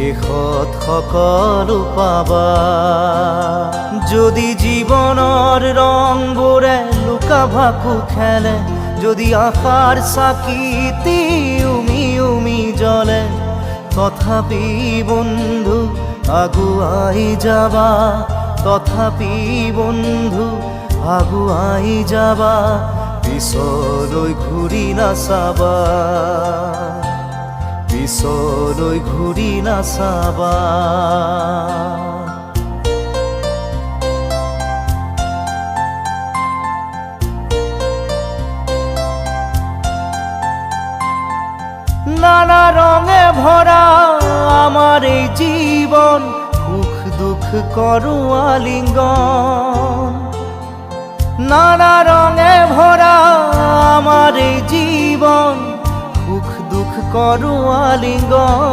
শেষত সকলো পাবা। যদি জীৱনৰ ৰংবোৰে লুকা ভাকু খেলে, যদি আশাৰ চাকিতি উমি উমি জ্বলে, তথাপি বন্ধু আগুৱাই যাবা, তথাপি বন্ধু আগুৱাই যাবা, পিছলৈ ঘূৰি নাচাবা, পিছলৈ ঘূৰি নাচাবা। নানা রঙে ভরা আমার এই জীবন, সুখ দুঃখ করো আলিঙ্গন। নানা রঙে ভরা আমার এই জীবন, সুখ দুঃখ করো আলিঙ্গন।